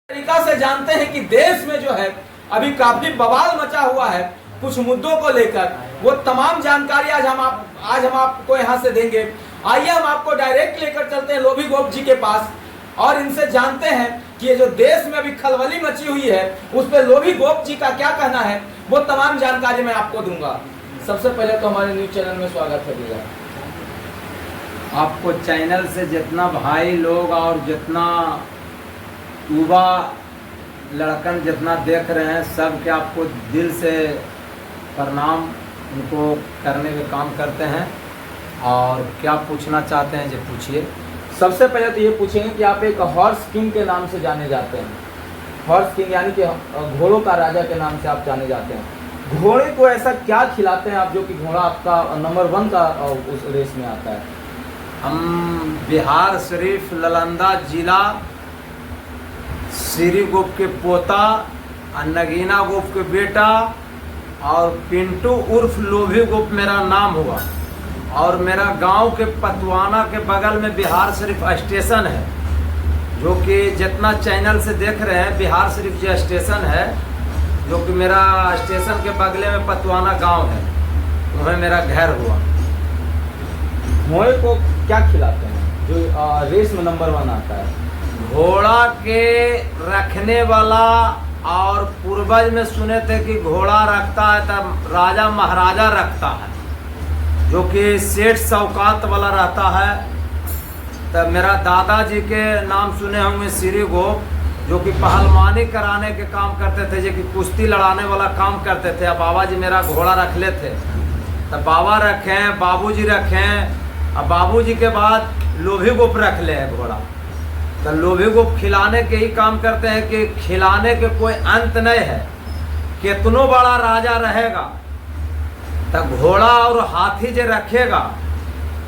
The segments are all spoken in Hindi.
तरीका से जानते हैं कि देश में जो है अभी काफी बवाल मचा हुआ है कुछ मुद्दों को लेकर। वो तमाम जानकारी आज हम आपको यहाँ से देंगे। आइए हम आपको डायरेक्ट लेकर चलते हैं लोभी गोप जी के पास और इनसे जानते हैं कि ये जो देश में अभी खलबली मची हुई है उस पर लोभी गोप जी का क्या कहना है। वो तमाम जानकारी मैं आपको दूंगा। सबसे पहले तो हमारे न्यूज चैनल में स्वागत है भैया। आपको चैनल से जितना भाई लोग और जितना युवा लड़कन जितना देख रहे हैं सब के आपको दिल से प्रणाम उनको करने के काम करते हैं। और क्या पूछना चाहते हैं जो पूछिए। सबसे पहले तो ये पूछेंगे कि आप एक हॉर्स किंग के नाम से जाने जाते हैं। हॉर्स किंग यानी कि घोड़ों का राजा के नाम से आप जाने जाते हैं। घोड़े को ऐसा क्या खिलाते हैं आप जो कि घोड़ा आपका नंबर 1 का उस रेस में आता है? हम बिहार शरीफ नालंदा जिला श्री गोप के पोता नगीना गोप के बेटा और पिंटू उर्फ लोभी गोप मेरा नाम हुआ। और मेरा गांव के पतवाना के बगल में बिहार शरीफ स्टेशन है, जो कि जितना चैनल से देख रहे हैं बिहार शरीफ जो स्टेशन है, जो कि मेरा स्टेशन के बगले में पतवाना गांव है, वह मेरा घर हुआ। घोड़े को क्या खिलाते हैं जो रेस में नंबर 1 आता है? घोड़ा के रखने वाला, और पूर्वज में सुने थे कि घोड़ा रखता है तब राजा महाराजा रखता है, जो कि सेठ सौकात वाला रहता है। तब मेरा दादाजी के नाम सुने होंगे श्री गोप, जो कि पहलवानी कराने के काम करते थे, जो कि कुश्ती लड़ाने वाला काम करते थे। अब बाबा जी मेरा घोड़ा रख ले थे, तब बाबा रखें, बाबूजी रखें, अब बाबूजी के बाद लोभी गोप रख ले है घोड़ा। तो लोभी गोप खिलाने के ही काम करते हैं कि खिलाने के कोई अंत नहीं है। कितनो बड़ा राजा रहेगा तब घोड़ा और हाथी जो रखेगा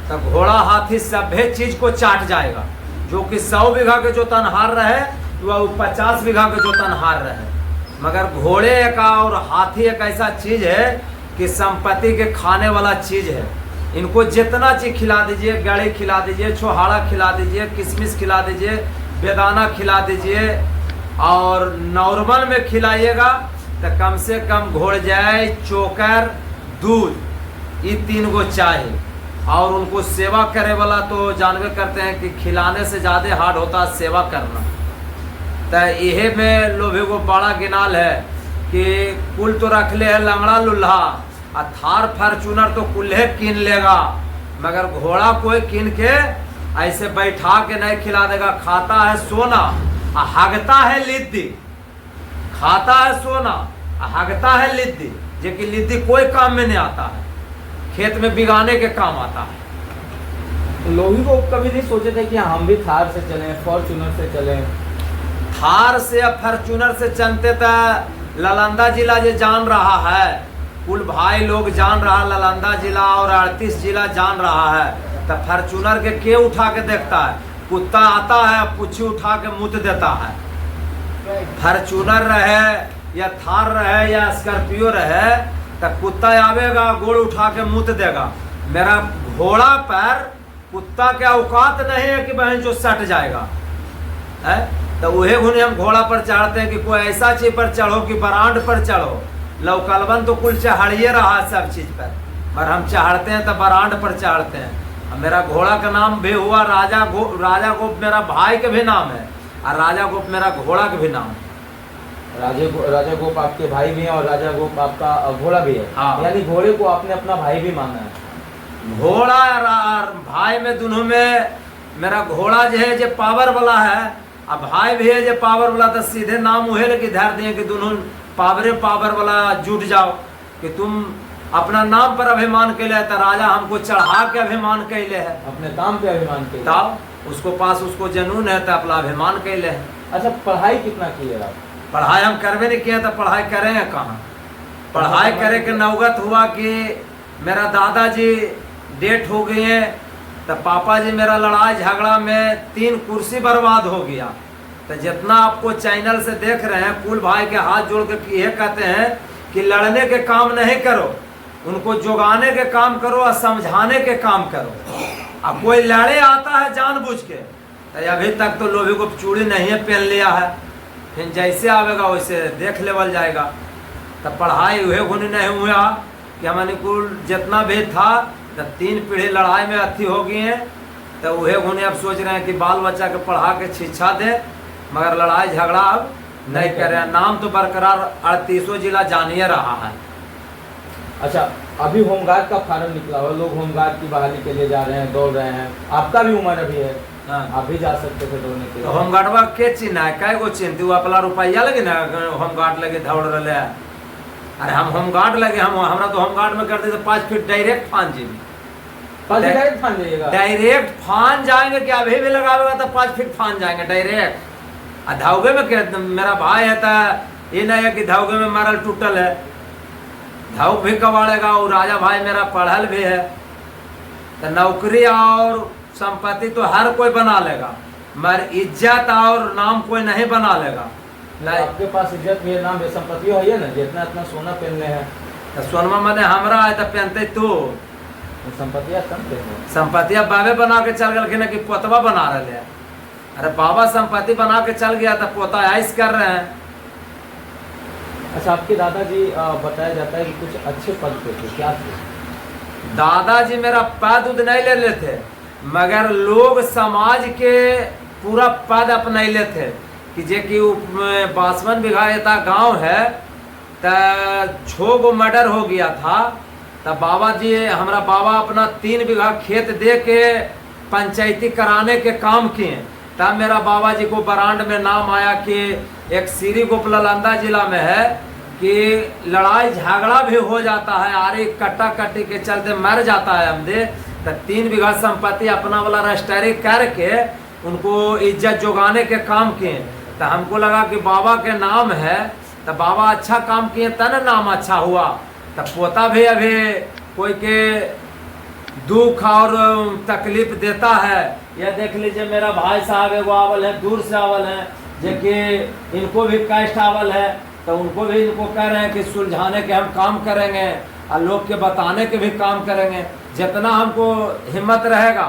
तब घोड़ा हाथी सभे चीज को चाट जाएगा। जो कि 100 बीघा के जो तनहार रहे वह 50 बीघा के जो तनहार रहे। मगर घोड़े का और हाथी एक ऐसा चीज है कि संपत्ति के खाने वाला चीज है। इनको जितना चीज खिला दीजिए, गड़ी खिला दीजिए, छोहाड़ा खिला दीजिए, किशमिश खिला दीजिए, बेदाना खिला दीजिए, और नॉर्मल में खिलाइएगा तो कम से कम घोड़ जाए चोकर दूध, ये 3 गो चाहिए। और उनको सेवा करे वाला तो जानवे करते हैं कि खिलाने से ज़्यादा हार्ड होता है सेवा करना। तो यही में लोभी को बड़ा गिनाल है कि कुल तो रख ले है लंगड़ा लुल्हा, और थार फॉर्च्यूनर तो कुल्हे कीन लेगा, मगर घोड़ा कोई कीन के ऐसे बैठा के नहीं खिला देगा। खाता है सोना और हगता है लिद्दी, खाता है सोना और हगता है लिद्दी, जो कि लिद्दी कोई काम में नहीं आता है, खेत में बिगाने के काम आता है। लोभी को कभी नहीं सोचे थे कि हम भी थार से चलें, फॉर्च्यूनर से चलें? थार से या फॉर्च्यूनर से चलते तो नालंदा जिला जो जान रहा है, कुल भाई लोग जान रहा है, नालंदा जिला और 38 जिला जान रहा है। तो फॉर्च्यूनर के उठा के देखता है? कुत्ता आता है पुच्छी उठा के मुत देता है। फॉर्च्यूनर रहे या थार रहे या स्कॉर्पियो रहे तो कुत्ता आवेगा गोड़ उठा के मुत देगा। मेरा घोड़ा पर कुत्ता के औकात नहीं है कि बहन जो सट जाएगा है। तो वही घुने हम घोड़ा पर चढ़ते हैं कि कोई ऐसा चीज पर चढ़ो कि बरांड पर चढ़ो। लौकलवन तो कुल चढ़िए रहा सब चीज पर हम चढ़ते हैं तो बरांड पर चढ़ते हैं। मेरा घोड़ा का नाम भी हुआ राजा गोप मेरा भाई के भी नाम है, और राजा गोप मेरा घोड़ा के भी नाम है। राजा गोप आपके भाई भी हैं और राजा गोप आपका घोड़ा भी है। हाँ। यानी घोड़े को आपने अपना भाई भी माना है? घोड़ा और भाई में दोनों में मेरा घोड़ा जो है जो पावर वाला है, और भाई भी है जो पावर वाला। तो सीधे नाम वही लेके धर दिए कि दोनों पावर वाला जुट जाओ कि तुम अपना नाम पर अभिमान के लिए। तो राजा हमको चढ़ा के अभिमान कैले है, अपने काम पे अभिमान के। तब उसको पास उसको जनून है तो अपना अभिमान कैले है। अच्छा, पढ़ाई कितना किए आप? पढ़ाई हम करवे नहीं किए तो पढ़ाई करेंगे कहाँ? पढ़ाई करे के नौबत हुआ कि मेरा दादाजी डेट हो गई है, तो पापा जी मेरा लड़ाई झगड़ा में 3 कुर्सी बर्बाद हो गया। तो जितना आपको चैनल से देख रहे हैं कुल भाई के हाथ जोड़ के ये कहते हैं कि लड़ने के काम नहीं करो, उनको जोगाने के काम करो और समझाने के काम करो। अब कोई लड़े आता है जानबूझ के, तो अभी तक तो लोभी को चूड़ी नहीं है पहन लिया है, फिर जैसे आवेगा वैसे देख लेवल जाएगा। तो पढ़ाई हुए गुण नहीं हुआ कि हमने कुल जितना भी था तो 3 पीढ़ी लड़ाई में अथी हो गई हैं। तो वह गुण अब सोच रहे हैं कि बाल बच्चा के पढ़ा के शिक्षा दे, मगर लड़ाई झगड़ा अब नहीं कर रहे हैं। नाम तो बरकरार 38 जिला जानिए रहा है। अच्छा, अभी होमगार्ड का फार्म निकला हुआ, लोग होमगार्ड की बहाली के लिए जा रहे हैं, दौड़ रहे हैं। आपका भी उम्र अभी है, हाँ। आप भी जा सकते थे दौड़ने के तो लिए। होमगार्डवा के चिन्ह है, कै गो चिन्ह तू अपना रुपया लगे ना होमगार्ड लगे दौड़ रहे है। अरे हम होमगार्ड लगे, हम हमरा तो होमगार्ड में करते तो 5 फीट डायरेक्ट फान जीबी। डायरेक्ट फान जाइएगा? डायरेक्ट फान जाएंगे कि अभी भी लगावेगा तो 5 फीट फान जाएंगे डायरेक्ट। धाउगे में क्या मेरा भाई है तो ये नहीं है कि धाउगे में मारल टूटल है, धाउक भी कबाड़ेगा। और राजा भाई मेरा पढ़ल भी है, तो नौकरी और संपत्ति तो हर कोई बना लेगा, मगर इज्जत और नाम कोई नहीं बना लेगा। नहीं, आपके पास इज्जत भी है, नाम भी, संपत्ति है ना, जितना इतना सोना पहनने हैं। तो सोनमा मने हमरा है तो पहनते तू संपत्तियाँ कम पहने। संपत्तिया बाबे बना के चल गए कि पोतवा बना रहे हैं। अरे बाबा संपत्ति बना के चल गया तो पोता ऐस कर रहे हैं। अच्छा, आपके दादाजी बताया जाता है कि कुछ अच्छे पद पे थे, क्या थे? दादाजी मेरा पद उद नहीं ले लेते, मगर लोग समाज के पूरा पद अपने लेते कि जे कि 52 बीघा एता गांव है, तो 6 गो मर्डर हो गया था। तो बाबा जी हमारा बाबा अपना 3 बीघा खेत दे के पंचायती कराने के काम किए। तब मेरा बाबा जी को बरांड में नाम आया कि एक श्री गोप नालंदा जिला में है कि लड़ाई झगड़ा भी हो जाता है, आरे कट्टा कट्टी के चलते मर जाता है हमदे। तो 3 बीघा संपत्ति अपना वाला रजिस्ट्री करके उनको इज्जत जुगाने के काम किए। तो हमको लगा कि बाबा के नाम है, तो बाबा अच्छा काम किए तब नाम अच्छा हुआ। तो पोता भी अभी कोई के दुख और तकलीफ देता है। यह देख लीजिए मेरा भाई साहब एगो आवल है, दूर से आवल है, जो कि इनको भी कष्ट आवल है, तो उनको भी इनको कह रहे हैं कि सुलझाने के हम काम करेंगे और लोग के बताने के भी काम करेंगे। जितना हमको हिम्मत रहेगा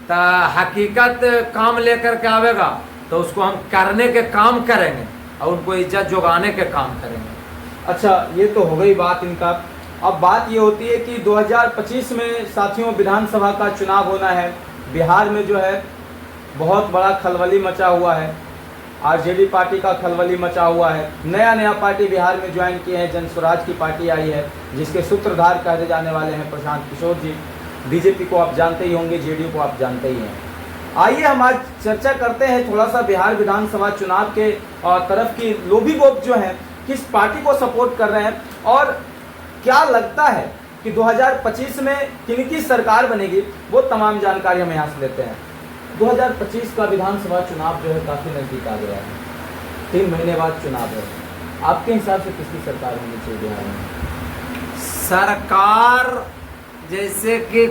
तो हकीकत काम लेकर के आवेगा तो उसको हम करने के काम करेंगे और उनको इज्जत जुगाने के काम करेंगे। अच्छा, ये तो हो गई बात इनका। अब बात ये होती है कि 2025 में साथियों विधानसभा का चुनाव होना है। बिहार में जो है बहुत बड़ा खलबली मचा हुआ है, आरजेडी पार्टी का खलबली मचा हुआ है। नया पार्टी बिहार में ज्वाइन किए हैं, जनस्वराज की पार्टी आई है, जिसके सूत्रधार कहे जाने वाले हैं प्रशांत किशोर जी। बीजेपी को आप जानते ही होंगे, जेडीयू को आप जानते ही हैं। आइए हम आज चर्चा करते हैं थोड़ा सा बिहार विधानसभा चुनाव के तरफ की लोभी गोप जो हैं किस पार्टी को सपोर्ट कर रहे हैं और क्या लगता है कि 2025 में किनकी सरकार बनेगी, वो तमाम जानकारी हम यहाँ से लेते हैं। 2025 का विधानसभा चुनाव जो है काफ़ी नज़दीक आ गया है, 3 महीने बाद चुनाव है। आपके हिसाब से किसकी सरकार होनी चाहिए बिहार में? सरकार जैसे कि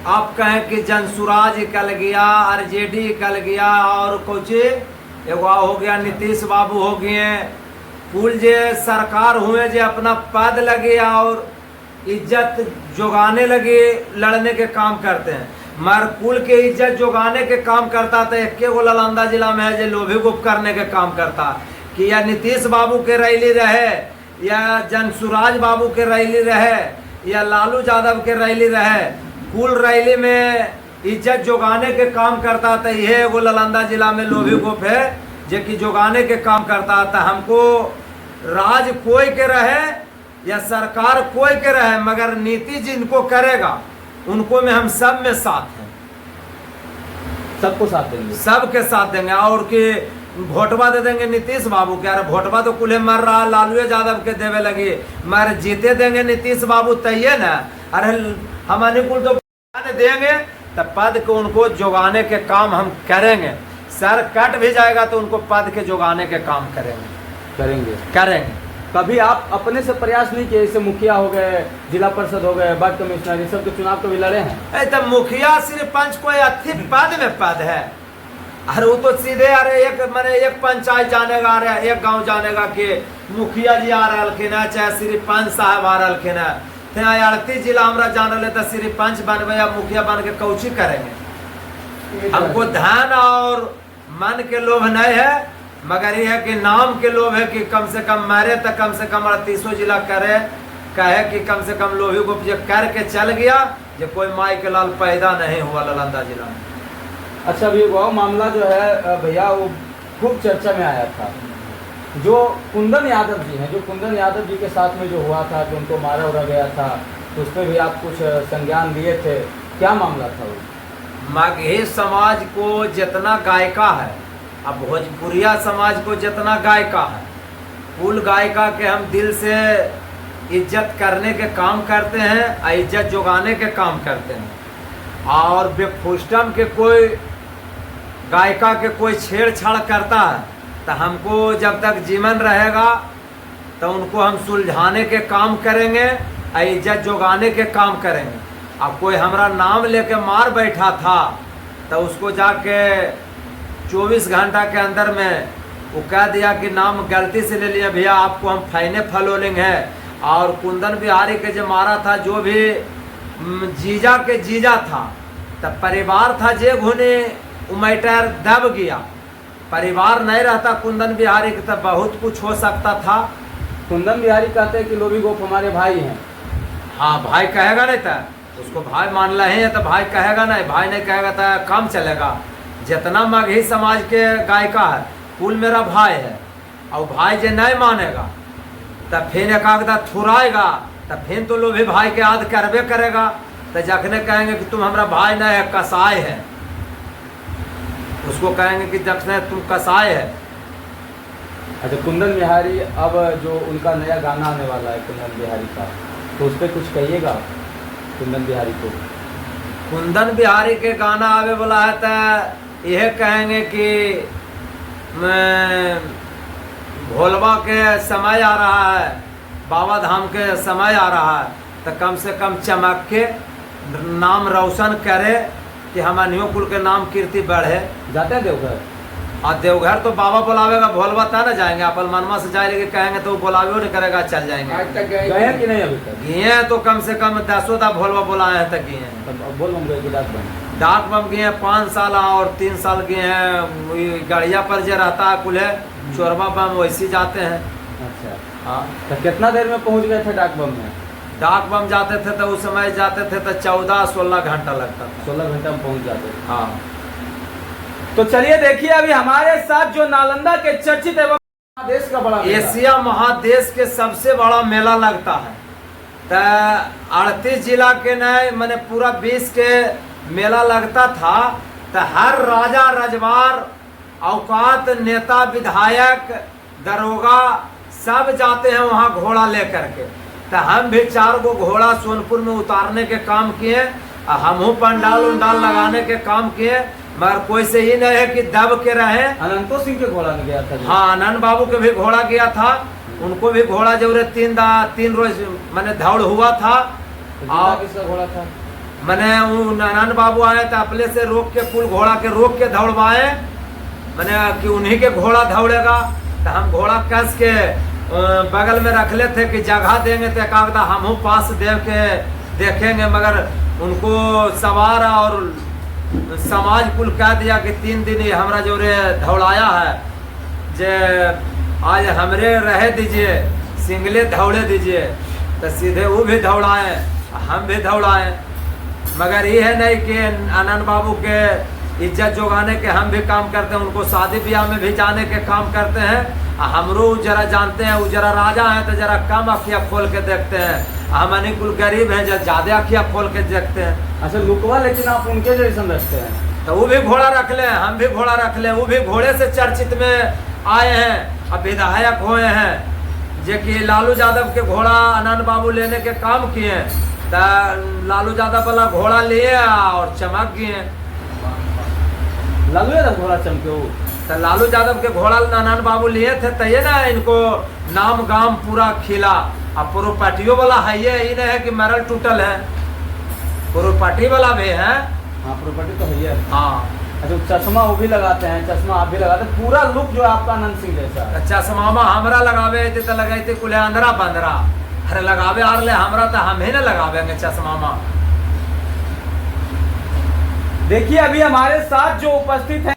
आप कहें कि जनसुराज निकल गया, आरजेडी निकल गया, और कुछ एगो हो गया नीतीश बाबू हो गए, कुल जे सरकार हुए जे अपना पद लगे और इज्जत जुगाने लगे, लड़ने के काम करते हैं। मगर कुल के इज्जत जुगाने के काम करता तो एक गो नालंदा जिला में है जो लोभी गुप करने के काम करता कि या नीतीश बाबू के रैली रहे या जनसुराज बाबू के रैली रहे या लालू यादव के रैली रहे, कुल रैली में इज्जत जुगाने के काम करता था। यह एगो नालंदा जिला में लोभी गुप है जो कि जुगाने के काम करता था। हमको राज कोई के रहे या सरकार कोई के रहे, मगर नीति जिनको करेगा उनको में हम सब में साथ हैं, सबको साथ देंगे, सबके साथ देंगे। और कि वोटवा दे देंगे नीतीश बाबू के, अरे वोटवा तो कुल मर रहा लालू यादव के देवे लगे, मगर जीते देंगे नीतीश बाबू तैये ना। अरे हम अनुकूल तो देंगे तो पद को उनको जुगाने के काम हम करेंगे। सर कट भी जाएगा तो उनको पद के जुगाने के काम करेंगे। कभी आप अपने से प्रयास नहीं किए, जैसे मुखिया हो गए, जिला परिषद हो गए, वार्ड कमिश्नर, ये सब के चुनाव कभी लड़े हैं? तो मुखिया सिर्फ पंच कोई अच्छी पद में पद है, अरे वो तो सीधे अरे एक पंचायत जानेगा, अरे एक गांव जानेगा कि मुखिया जी आ रहलखिन है, चाहे श्री पंच साहब आ रहलखिन है। 38 जिला हमरा जान रहे तो श्री पंच बनबे या मुखिया बन के कौची करेंगे। हमको धन और मन के लोभ नहीं है, मगर ये है कि नाम के लोभ है कि कम से कम मारे तो कम से कम 38 जिला करे, कहे कि कम से कम लोभी को जो करके चल गया, जो कोई माई के लाल पैदा नहीं हुआ नालंदा जिला में। अच्छा, अभी वो मामला जो है भैया वो खूब चर्चा में आया था, जो कुंदन यादव जी हैं, जो कुंदन यादव जी के साथ में जो हुआ था, जो उनको मारा उड़ा गया था, तो उस पर भी आप कुछ संज्ञान लिए थे, क्या मामला था वो? मगही समाज को जितना गायिका है, अब भोजपुरिया समाज को जितना गायिका है, कुल गायिका के हम दिल से इज्जत करने के काम करते हैं और इज्जत जुगाने के काम करते हैं। और बेफुस्टम के कोई गायिका के कोई छेड़छाड़ करता है तो हमको जब तक जीवन रहेगा तो उनको हम सुलझाने के काम करेंगे और इज्जत जुगाने के काम करेंगे। अब कोई हमारा नाम लेके मार बैठा था तो उसको जाके 24 घंटा के अंदर में वो कह दिया कि नाम गलती से ले लिया भैया, आपको हम फाइने फॉलोइंग है। और कुंदन बिहारी के जो मारा था, जो भी जीजा के जीजा था, तब परिवार था जे घुने मैटर दब गया। परिवार नहीं रहता कुंदन बिहारी के तब बहुत कुछ हो सकता था। कुंदन बिहारी कहते हैं कि लोभी गोप हमारे भाई हैं। हाँ, भाई कहेगा नहीं था, उसको भाई मान रहे हैं तो भाई कहेगा नहीं, भाई नहीं कहेगा तो काम चलेगा। जितना मगही समाज के गायिका है कुल मेरा भाई है, और भाई जे नहीं मानेगा तब फिर एक आगदा थुराएगा, तब फिर तो लोभी भाई के याद करबे करेगा। तो जखने कहेंगे कि तुम हमारा भाई नहीं है, कसाई है, उसको कहेंगे कि जखने तुम कसाई है। अच्छा, कुंदन बिहारी, अब जो उनका नया गाना आने वाला है कुंदन बिहारी का, तो उस पर कुछ कहिएगा कुंदन बिहारी को? कुंदन बिहारी के गाना आवे वाला है तो यह कहेंगे कि भोलवा के समय आ रहा है, बाबा धाम के समय आ रहा है, तो कम से कम चमक के नाम रोशन करे कि हमारे कुल के नाम कीर्ति बढ़े। जाते हैं देवघर? और देवघर तो बाबा बुलावेगा, भोलवा था ना जाएंगे, अपन मनवा से जाएंगे कहेंगे तो बुलावे नहीं करेगा, चल जाएंगे। आज तक गए कि नहीं? अभी तक गए तो कम से कम 10 भोलवा बुलाए हैं तक गए हैं। तब बोल बम गए कि डाक बम? डाक बम गए हैं 5 साल और 3 साल गए हैं। गड़िया पर जो रहता है कुल है चोरबा बम, वैसे जाते हैं। अच्छा, हाँ, तो कितना देर में पहुंच गए थे डाक बम में? डाक बम जाते थे तो उस समय जाते थे तो 14-16 घंटा लगता था। 16 घंटा में पहुंच जाते थे। हाँ, तो चलिए देखिए अभी हमारे साथ जो नालंदा के चर्चित एवं देश का बड़ा एशिया महादेश के सबसे बड़ा मेला लगता है। तो 38 जिला के नहीं मैंने पूरा 20 के मेला लगता था। तो हर राजा रजवार, औकात, नेता, विधायक, दरोगा सब जाते हैं वहाँ घोड़ा लेकर के। तो हम भी 4 गो घोड़ा सोनपुर में उतारने के काम किए, हम पंडाल उंडाल लगाने के काम किए, मगर कोई से ही नहीं है कि दब के रहे। अनंतो सिंह के घोड़ा में गया था? हाँ, आनंद बाबू के भी घोड़ा गया था, उनको भी घोड़ा जरूर 3 रोज मैंने दौड़ हुआ था। और किसका घोड़ा था? मैंने आनंद बाबू आए तो अपने से रोक के कुल घोड़ा के रोक के दौड़वाए, मैंने कि उन्हीं के घोड़ा दौड़ेगा। तो हम घोड़ा कस के बगल में रख ले थे कि जगह देंगे तो कागदा हम पास देव के देखेंगे, मगर उनको सवार और समाज कुल कह दिया कि 3 दिन ही हमारा जो रे दौड़ाया है, जे आज हमरे रहे दीजिए, सिंगले दौड़े दीजिए। तो सीधे वो भी दौड़ाए, हम भी दौड़ाए, मगर ये है नहीं कि आनंद बाबू के इज्जत जोगाने के हम भी काम करते हैं, उनको शादी ब्याह में भी जाने के काम करते हैं। हमरो जरा जानते हैं, वो जरा राजा हैं तो जरा कम अखिया खोल के देखते हैं, हमने कुल गरीब हैं जो ज्यादा अखिया खोल के देखते हैं। अच्छा, लुकवा लेकिन आप उनके जैसा रखते हैं? तो वो भी घोड़ा रख ले, हम भी घोड़ा रख ले, वो भी घोड़े से चर्चित में आए हैं, अब विधायक हुए हैं। जे कि लालू यादव के घोड़ा आनंद बाबू लेने के काम किए, तो लालू यादव वाला घोड़ा लिए और चमक गए। लालू यादव घोड़ा चमके? तो लालू यादव के घोड़ा आनंद बाबू लिए थे, तो ये ना इनको नाम गाम पूरा खिला। अब प्रोपर्टियों वाला है, ये नहीं है कि मरल टूटल है, प्रोपर्टी वाला भी है। हाँ, प्रॉपर्टी तो है। हाँ। अच्छा, चश्मा वो भी लगाते हैं? चश्मा आप भी लगाते हैं? पूरा लुक जो आपका आनंद सिंह जैसा? चश्मा हमरा लगावे तो लगाते कुल 15 अरे लगावे आर ले हमरा, तो हम ही ना लगावेंगे चश्मा। देखिए अभी हमारे साथ जो उपस्थित है